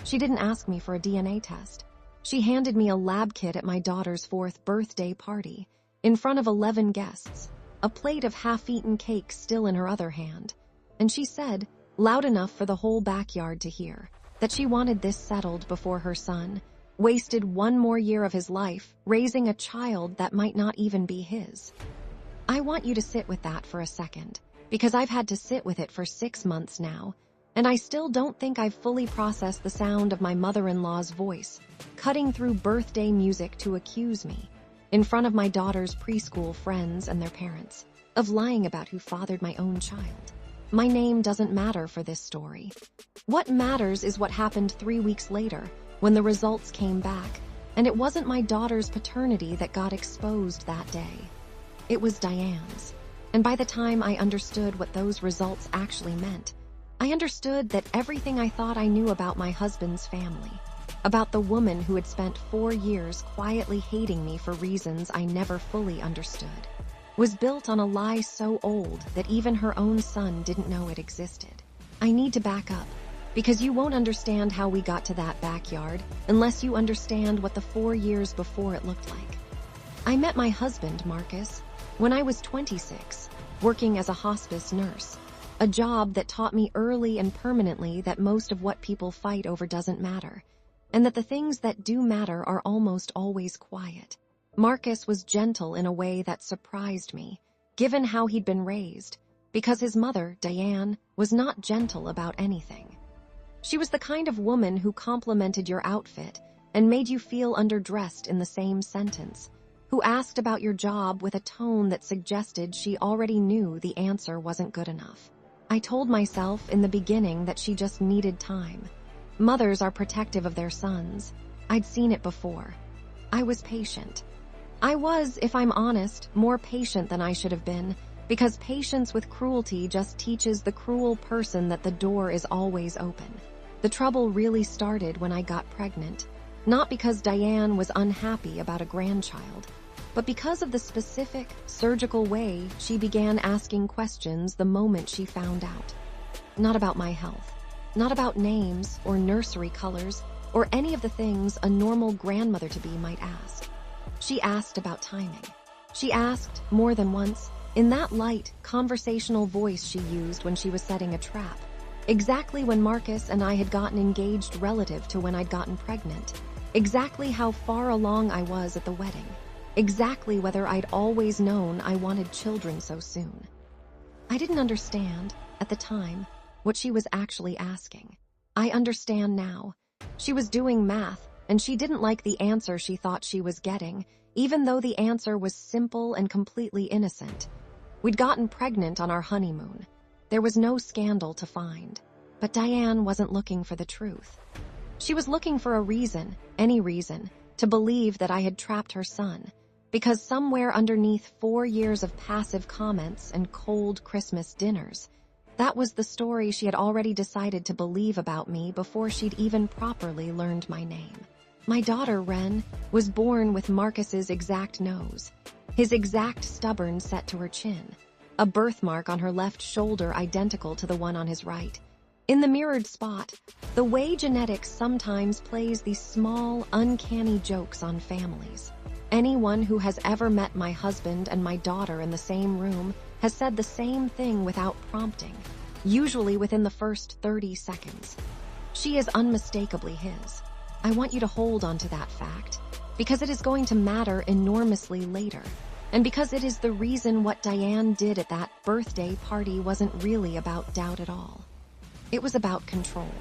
She didn't ask me for a DNA test. She handed me a lab kit at my daughter's 4th birthday party, in front of 11 guests, a plate of half-eaten cake still in her other hand. And she said, loud enough for the whole backyard to hear, that she wanted this settled before her son wasted one more year of his life raising a child that might not even be his. I want you to sit with that for a second, because I've had to sit with it for 6 months now, and I still don't think I've fully processed the sound of my mother-in-law's voice, cutting through birthday music to accuse me, in front of my daughter's preschool friends and their parents, of lying about who fathered my own child. My name doesn't matter for this story. What matters is what happened 3 weeks later, when the results came back, and it wasn't my daughter's paternity that got exposed that day. It was Diane's. And by the time I understood what those results actually meant, I understood that everything I thought I knew about my husband's family, about the woman who had spent 4 years quietly hating me for reasons I never fully understood, was built on a lie so old that even her own son didn't know it existed. I need to back up, because you won't understand how we got to that backyard unless you understand what the 4 years before it looked like. I met my husband, Marcus, when I was 26, working as a hospice nurse, a job that taught me early and permanently that most of what people fight over doesn't matter, and that the things that do matter are almost always quiet. Marcus was gentle in a way that surprised me, given how he'd been raised, because his mother, Diane, was not gentle about anything. She was the kind of woman who complimented your outfit and made you feel underdressed in the same sentence, who asked about your job with a tone that suggested she already knew the answer wasn't good enough. I told myself in the beginning that she just needed time. Mothers are protective of their sons. I'd seen it before. I was patient. I was, if I'm honest, more patient than I should have been, because patience with cruelty just teaches the cruel person that the door is always open. The trouble really started when I got pregnant, not because Diane was unhappy about a grandchild, but because of the specific, surgical way she began asking questions the moment she found out. Not about my health, not about names or nursery colors or any of the things a normal grandmother-to-be might ask. She asked about timing. She asked, more than once, in that light, conversational voice she used when she was setting a trap, exactly when Marcus and I had gotten engaged relative to when I'd gotten pregnant, exactly how far along I was at the wedding, exactly whether I'd always known I wanted children so soon. I didn't understand, at the time, what she was actually asking. I understand now. She was doing math, and she didn't like the answer she thought she was getting, even though the answer was simple and completely innocent. We'd gotten pregnant on our honeymoon. There was no scandal to find. But Diane wasn't looking for the truth. She was looking for a reason, any reason, to believe that I had trapped her son, because somewhere underneath 4 years of passive comments and cold Christmas dinners, that was the story she had already decided to believe about me before she'd even properly learned my name. My daughter, Wren, was born with Marcus's exact nose, his exact stubborn set to her chin, a birthmark on her left shoulder identical to the one on his right. In the mirrored spot, the way genetics sometimes plays these small, uncanny jokes on families. Anyone who has ever met my husband and my daughter in the same room has said the same thing without prompting, usually within the first 30 seconds. She is unmistakably his. I want you to hold on to that fact, because it is going to matter enormously later, and because it is the reason what Diane did at that birthday party wasn't really about doubt at all. It was about control.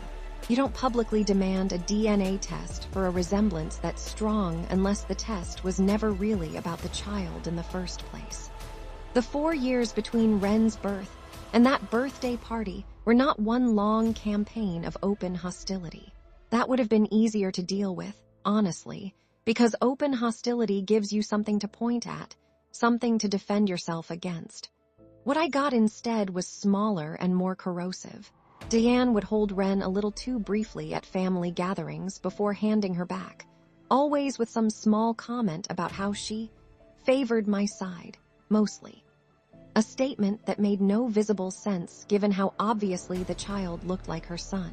You don't publicly demand a DNA test for a resemblance that's strong unless the test was never really about the child in the first place. The 4 years between Wren's birth and that birthday party were not one long campaign of open hostility. That would have been easier to deal with, honestly, because open hostility gives you something to point at, something to defend yourself against. What I got instead was smaller and more corrosive. Diane would hold Wren a little too briefly at family gatherings before handing her back, always with some small comment about how she favored my side, mostly. A statement that made no visible sense given how obviously the child looked like her son.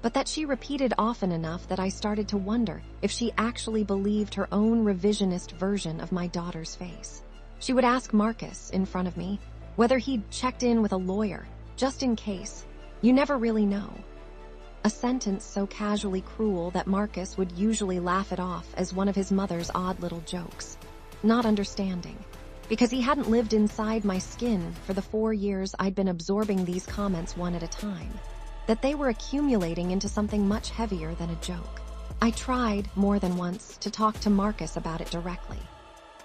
but that she repeated often enough that I started to wonder if she actually believed her own revisionist version of my daughter's face. She would ask Marcus, in front of me, whether he'd checked in with a lawyer, just in case. You never really know. A sentence so casually cruel that Marcus would usually laugh it off as one of his mother's odd little jokes, not understanding, because he hadn't lived inside my skin for the 4 years I'd been absorbing these comments one at a time, that they were accumulating into something much heavier than a joke. I tried, more than once, to talk to Marcus about it directly.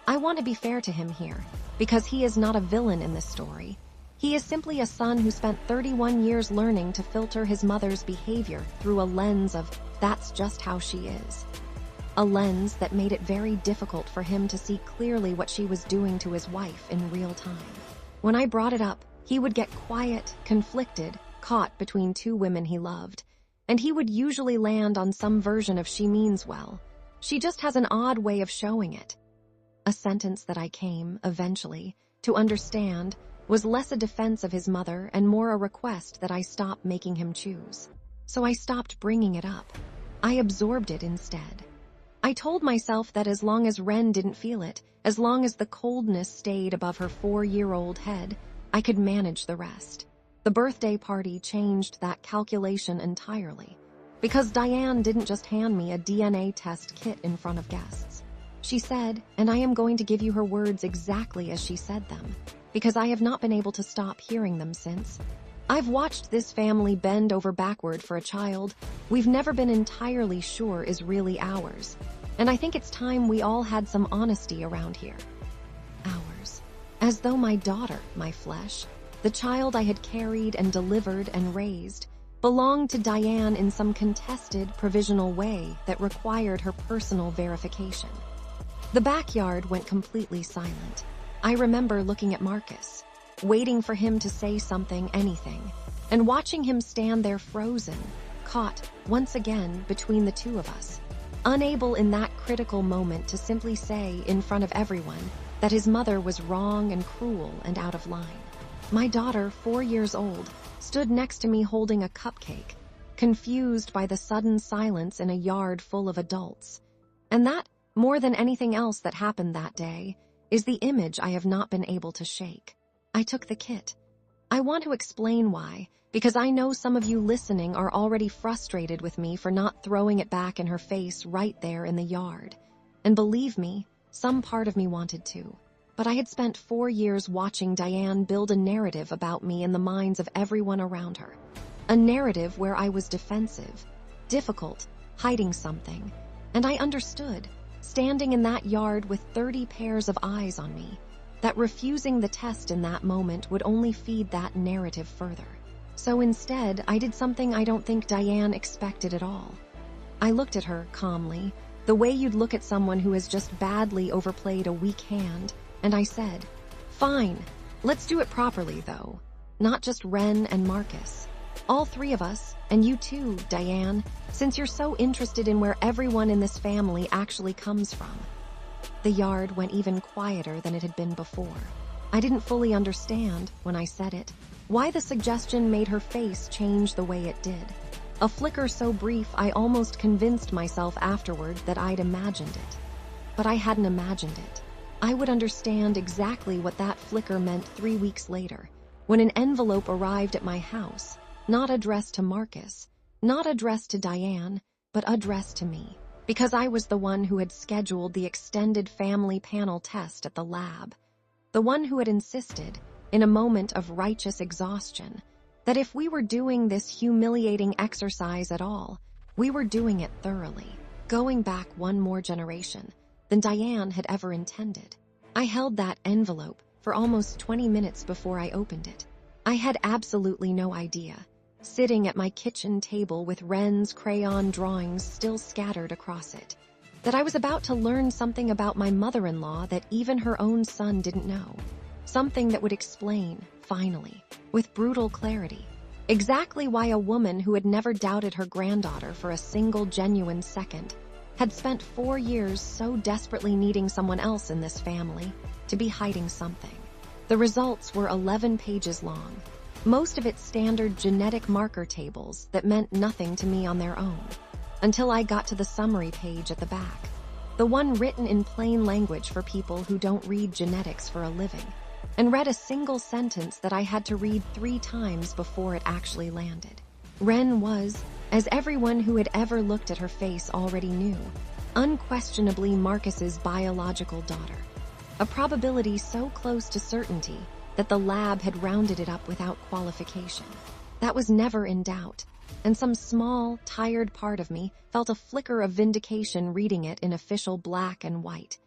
I want to be fair to him here, because he is not a villain in this story. He is simply a son who spent 31 years learning to filter his mother's behavior through a lens of, that's just how she is. A lens that made it very difficult for him to see clearly what she was doing to his wife in real time. When I brought it up, he would get quiet, conflicted, caught between two women he loved, and he would usually land on some version of "she means well. She just has an odd way of showing it." A sentence that I came, eventually, to understand was less a defense of his mother and more a request that I stop making him choose. So I stopped bringing it up. I absorbed it instead. I told myself that as long as Ren didn't feel it, as long as the coldness stayed above her 4-year-old head, I could manage the rest. The birthday party changed that calculation entirely, because Diane didn't just hand me a DNA test kit in front of guests. She said, and I am going to give you her words exactly as she said them, because I have not been able to stop hearing them since. I've watched this family bend over backward for a child we've never been entirely sure is really ours, and I think it's time we all had some honesty around here. Ours. As though my daughter, my flesh, the child I had carried and delivered and raised, belonged to Diane in some contested, provisional way that required her personal verification. The backyard went completely silent. I remember looking at Marcus, waiting for him to say something, anything, and watching him stand there frozen, caught, once again, between the two of us, unable in that critical moment to simply say, in front of everyone, that his mother was wrong and cruel and out of line. My daughter, 4 years old, stood next to me holding a cupcake, confused by the sudden silence in a yard full of adults. And that, more than anything else that happened that day, is the image I have not been able to shake. I took the kit. I want to explain why, because I know some of you listening are already frustrated with me for not throwing it back in her face right there in the yard. And believe me, some part of me wanted to. But I had spent 4 years watching Diane build a narrative about me in the minds of everyone around her. A narrative where I was defensive, difficult, hiding something. And I understood, standing in that yard with 30 pairs of eyes on me, that refusing the test in that moment would only feed that narrative further. So instead, I did something I don't think Diane expected at all. I looked at her calmly, the way you'd look at someone who has just badly overplayed a weak hand, and I said, "Fine, let's do it properly though. Not just Ren and Marcus. All 3 of us, and you too, Diane, since you're so interested in where everyone in this family actually comes from." The yard went even quieter than it had been before. I didn't fully understand, when I said it, why the suggestion made her face change the way it did. A flicker so brief I almost convinced myself afterward that I'd imagined it. But I hadn't imagined it. I would understand exactly what that flicker meant 3 weeks later, when an envelope arrived at my house, not addressed to Marcus, not addressed to Diane, but addressed to me, because I was the one who had scheduled the extended family panel test at the lab, the one who had insisted, in a moment of righteous exhaustion, that if we were doing this humiliating exercise at all, we were doing it thoroughly, going back one more generation than Diane had ever intended. I held that envelope for almost 20 minutes before I opened it. I had absolutely no idea, sitting at my kitchen table with Ren's crayon drawings still scattered across it, that I was about to learn something about my mother-in-law that even her own son didn't know. Something that would explain, finally, with brutal clarity, exactly why a woman who had never doubted her granddaughter for a single genuine second had spent 4 years so desperately needing someone else in this family to be hiding something. The results were 11 pages long. most of it standard genetic marker tables that meant nothing to me on their own, until I got to the summary page at the back, the one written in plain language for people who don't read genetics for a living, and read a single sentence that I had to read 3 times before it actually landed. Wren was, as everyone who had ever looked at her face already knew, unquestionably Marcus's biological daughter, a probability so close to certainty that the lab had rounded it up without qualification. That was never in doubt, and some small, tired part of me felt a flicker of vindication reading it in official black and white,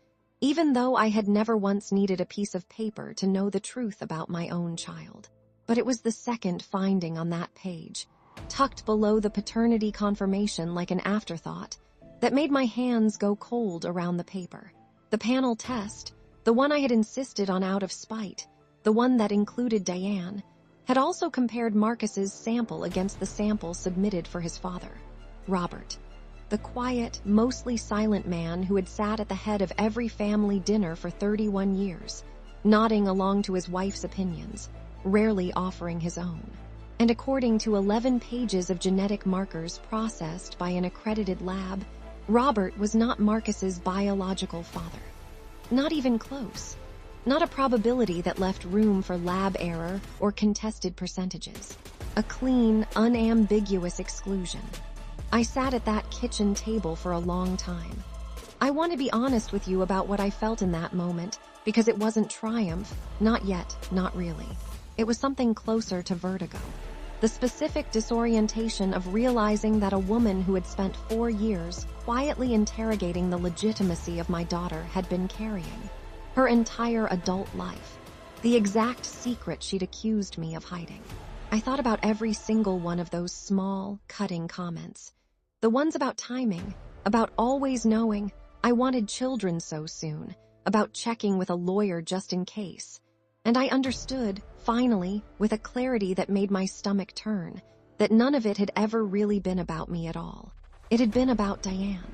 even though I had never once needed a piece of paper to know the truth about my own child. But it was the second finding on that page, tucked below the paternity confirmation like an afterthought, that made my hands go cold around the paper. The panel test, the one I had insisted on out of spite, the one that included Diane, had also compared Marcus's sample against the sample submitted for his father, Robert, the quiet, mostly silent man who had sat at the head of every family dinner for 31 years, nodding along to his wife's opinions, rarely offering his own. And according to 11 pages of genetic markers processed by an accredited lab, Robert was not Marcus's biological father. Not even close. Not a probability that left room for lab error or contested percentages. A clean, unambiguous exclusion. I sat at that kitchen table for a long time. I want to be honest with you about what I felt in that moment, because it wasn't triumph, not yet, not really. It was something closer to vertigo. The specific disorientation of realizing that a woman who had spent 4 years quietly interrogating the legitimacy of my daughter had been carrying, her entire adult life, the exact secret she'd accused me of hiding. I thought about every single one of those small, cutting comments. The ones about timing, about always knowing I wanted children so soon, about checking with a lawyer just in case. And I understood, finally, with a clarity that made my stomach turn, that none of it had ever really been about me at all. It had been about Diane.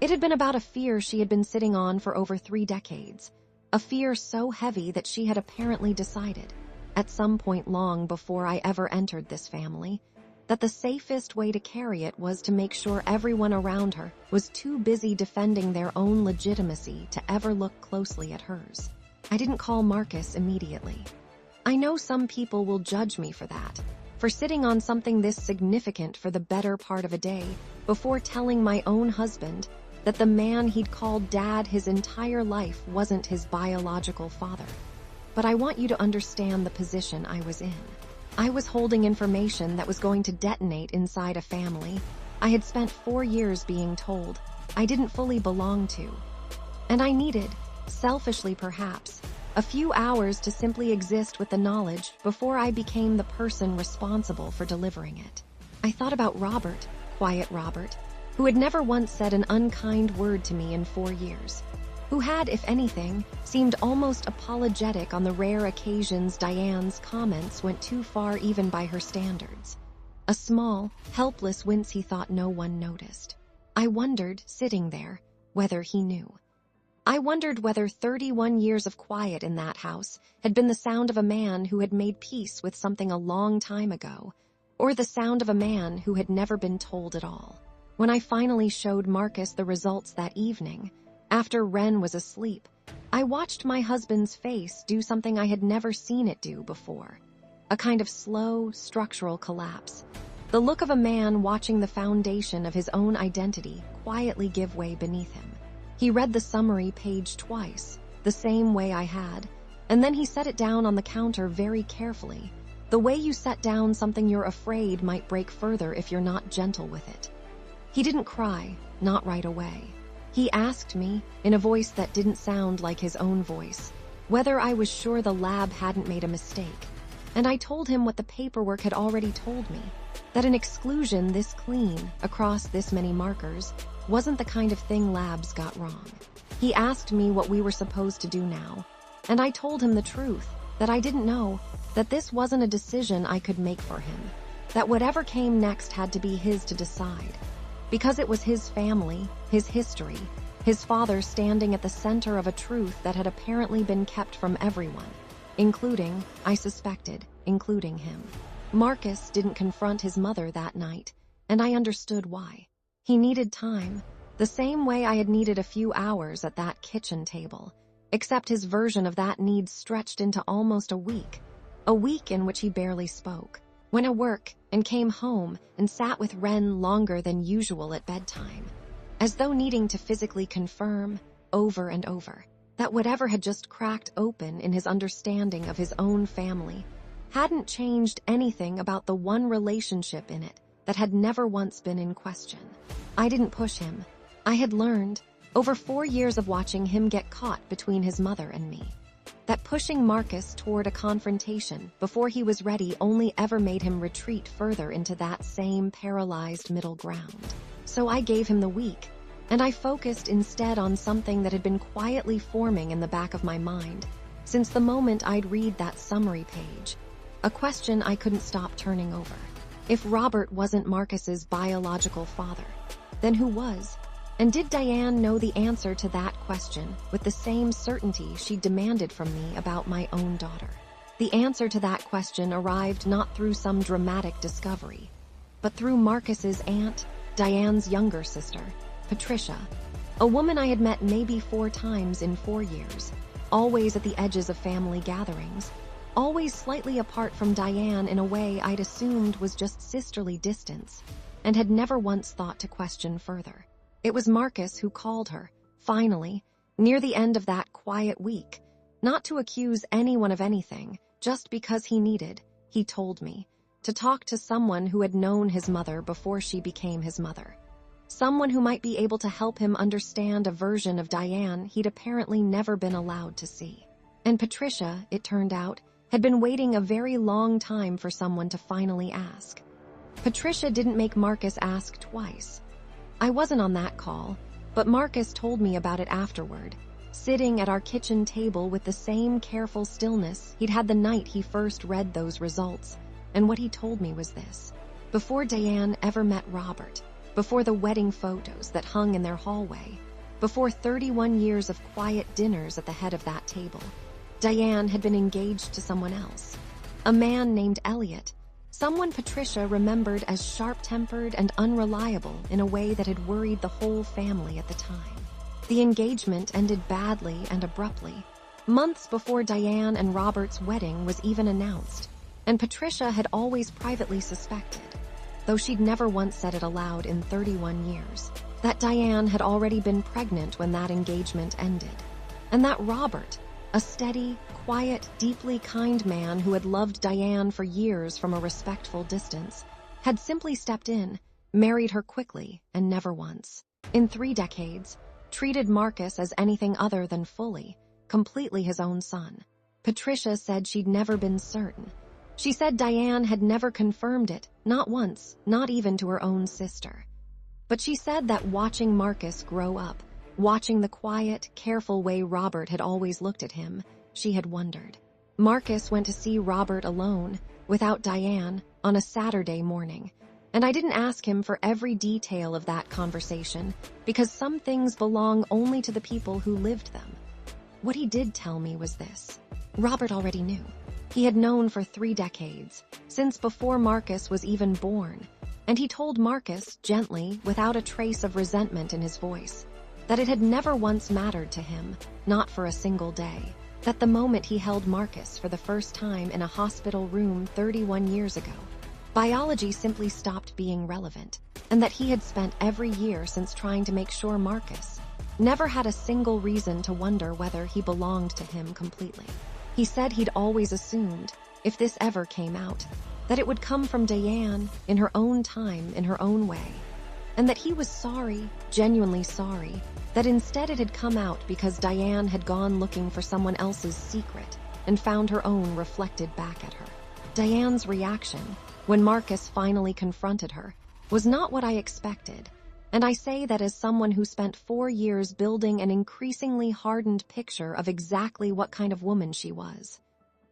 It had been about a fear she had been sitting on for over 3 decades, a fear so heavy that she had apparently decided, at some point long before I ever entered this family, that the safest way to carry it was to make sure everyone around her was too busy defending their own legitimacy to ever look closely at hers. I didn't call Marcus immediately. I know some people will judge me for that, for sitting on something this significant for the better part of a day before telling my own husband that the man he'd called Dad his entire life wasn't his biological father. But I want you to understand the position I was in. I was holding information that was going to detonate inside a family I had spent 4 years being told I didn't fully belong to. And I needed, selfishly perhaps, a few hours to simply exist with the knowledge before I became the person responsible for delivering it. I thought about Robert, quiet Robert, who had never once said an unkind word to me in 4 years, who had, if anything, seemed almost apologetic on the rare occasions Diane's comments went too far even by her standards. A small, helpless wince he thought no one noticed. I wondered, sitting there, whether he knew. I wondered whether 31 years of quiet in that house had been the sound of a man who had made peace with something a long time ago, or the sound of a man who had never been told at all. When I finally showed Marcus the results that evening, after Wren was asleep, I watched my husband's face do something I had never seen it do before. A kind of slow, structural collapse. The look of a man watching the foundation of his own identity quietly give way beneath him. He read the summary page twice, the same way I had, and then he set it down on the counter very carefully, the way you set down something you're afraid might break further if you're not gentle with it. He didn't cry, not right away. He asked me, in a voice that didn't sound like his own voice, whether I was sure the lab hadn't made a mistake. And I told him what the paperwork had already told me, that an exclusion this clean, across this many markers, wasn't the kind of thing labs got wrong. He asked me what we were supposed to do now, and I told him the truth, that I didn't know, that this wasn't a decision I could make for him, that whatever came next had to be his to decide. Because it was his family, his history, his father standing at the center of a truth that had apparently been kept from everyone, including, I suspected, including him. Marcus didn't confront his mother that night, and I understood why. He needed time, the same way I had needed a few hours at that kitchen table, except his version of that need stretched into almost a week in which he barely spoke. Went to work and came home and sat with Ren longer than usual at bedtime, as though needing to physically confirm, over and over, that whatever had just cracked open in his understanding of his own family hadn't changed anything about the one relationship in it that had never once been in question. I didn't push him. I had learned, over 4 years of watching him get caught between his mother and me, that pushing Marcus toward a confrontation before he was ready only ever made him retreat further into that same paralyzed middle ground. So I gave him the week, and I focused instead on something that had been quietly forming in the back of my mind since the moment I'd read that summary page, a question I couldn't stop turning over. If Robert wasn't Marcus's biological father, then who was? And did Diane know the answer to that question with the same certainty she demanded from me about my own daughter? The answer to that question arrived not through some dramatic discovery, but through Marcus's aunt, Diane's younger sister, Patricia, a woman I had met maybe 4 times in 4 years, always at the edges of family gatherings, always slightly apart from Diane in a way I'd assumed was just sisterly distance, and had never once thought to question further. It was Marcus who called her, finally, near the end of that quiet week, not to accuse anyone of anything, just because he needed, he told me, to talk to someone who had known his mother before she became his mother. Someone who might be able to help him understand a version of Diane he'd apparently never been allowed to see. And Patricia, it turned out, had been waiting a very long time for someone to finally ask. Patricia didn't make Marcus ask twice. I wasn't on that call, but Marcus told me about it afterward, sitting at our kitchen table with the same careful stillness he'd had the night he first read those results, and what he told me was this. Before Diane ever met Robert, before the wedding photos that hung in their hallway, before 31 years of quiet dinners at the head of that table, Diane had been engaged to someone else, a man named Elliot, someone Patricia remembered as sharp-tempered and unreliable in a way that had worried the whole family at the time. The engagement ended badly and abruptly, months before Diane and Robert's wedding was even announced, and Patricia had always privately suspected, though she'd never once said it aloud in 31 years, that Diane had already been pregnant when that engagement ended, and that Robert, a steady, quiet, deeply kind man who had loved Diane for years from a respectful distance, had simply stepped in, married her quickly, and never once, in 3 decades, treated Marcus as anything other than fully, completely his own son. Patricia said she'd never been certain. She said Diane had never confirmed it, not once, not even to her own sister. But she said that watching Marcus grow up, watching the quiet, careful way Robert had always looked at him, she had wondered. Marcus went to see Robert alone, without Diane, on a Saturday morning, and I didn't ask him for every detail of that conversation, because some things belong only to the people who lived them. What he did tell me was this. Robert already knew. He had known for 3 decades, since before Marcus was even born, and he told Marcus, gently, without a trace of resentment in his voice, that it had never once mattered to him, not for a single day, that the moment he held Marcus for the first time in a hospital room 31 years ago, biology simply stopped being relevant, and that he had spent every year since trying to make sure Marcus never had a single reason to wonder whether he belonged to him completely. He said he'd always assumed, if this ever came out, that it would come from Diane in her own time, in her own way, and that he was sorry, genuinely sorry, that instead it had come out because Diane had gone looking for someone else's secret and found her own reflected back at her. Diane's reaction, when Marcus finally confronted her, was not what I expected, and I say that as someone who spent 4 years building an increasingly hardened picture of exactly what kind of woman she was.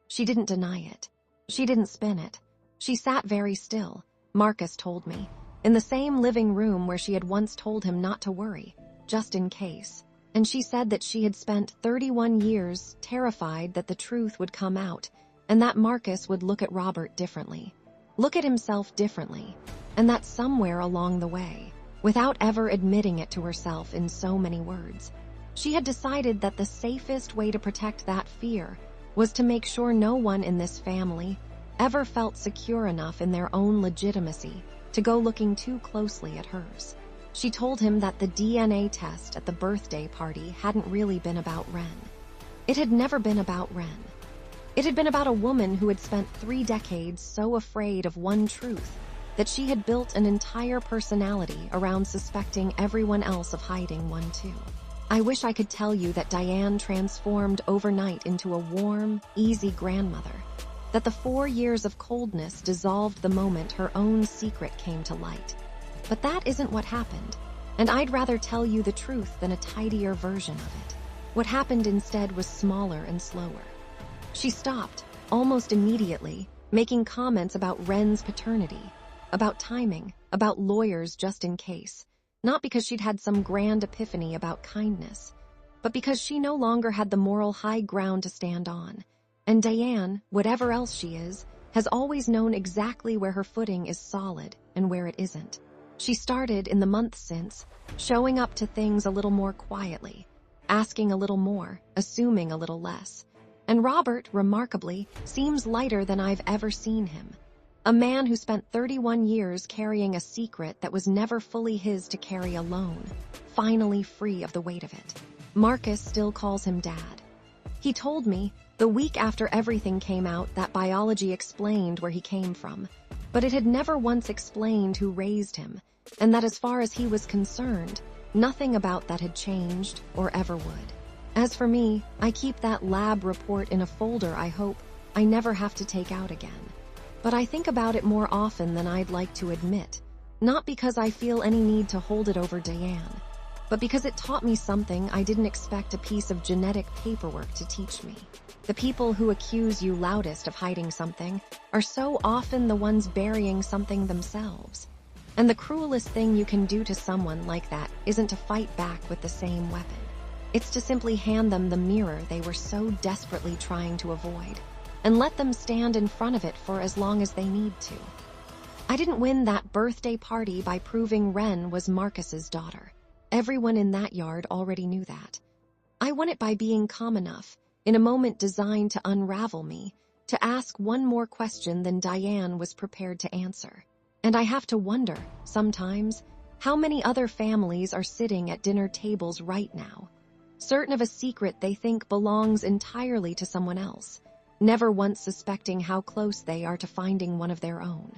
She didn't deny it. She didn't spin it. She sat very still, Marcus told me, in the same living room where she had once told him not to worry, just in case, and she said that she had spent 31 years terrified that the truth would come out, and that Marcus would look at Robert differently, look at himself differently, and that somewhere along the way, without ever admitting it to herself in so many words, she had decided that the safest way to protect that fear was to make sure no one in this family ever felt secure enough in their own legitimacy to go looking too closely at hers. She told him that the DNA test at the birthday party hadn't really been about Ren. It had never been about Ren. It had been about a woman who had spent 3 decades so afraid of one truth that she had built an entire personality around suspecting everyone else of hiding one too. I wish I could tell you that Diane transformed overnight into a warm, easy grandmother, that the 4 years of coldness dissolved the moment her own secret came to light. But that isn't what happened, and I'd rather tell you the truth than a tidier version of it. What happened instead was smaller and slower. She stopped, almost immediately, making comments about Ren's paternity, about timing, about lawyers just in case, not because she'd had some grand epiphany about kindness, but because she no longer had the moral high ground to stand on. And Diane, whatever else she is, has always known exactly where her footing is solid and where it isn't. She started, in the months since, showing up to things a little more quietly, asking a little more, assuming a little less. And Robert, remarkably, seems lighter than I've ever seen him. A man who spent 31 years carrying a secret that was never fully his to carry alone, finally free of the weight of it. Marcus still calls him Dad. He told me, the week after everything came out, that biology explained where he came from, but it had never once explained who raised him, and that as far as he was concerned, nothing about that had changed or ever would. As for me, I keep that lab report in a folder I hope I never have to take out again. But I think about it more often than I'd like to admit, not because I feel any need to hold it over Diane, but because it taught me something I didn't expect a piece of genetic paperwork to teach me. The people who accuse you loudest of hiding something are so often the ones burying something themselves. And the cruelest thing you can do to someone like that isn't to fight back with the same weapon. It's to simply hand them the mirror they were so desperately trying to avoid, and let them stand in front of it for as long as they need to. I didn't win that birthday party by proving Ren was Marcus's daughter. Everyone in that yard already knew that. I won it by being calm enough, in a moment designed to unravel me, to ask one more question than Diane was prepared to answer. And I have to wonder, sometimes, how many other families are sitting at dinner tables right now, certain of a secret they think belongs entirely to someone else, never once suspecting how close they are to finding one of their own.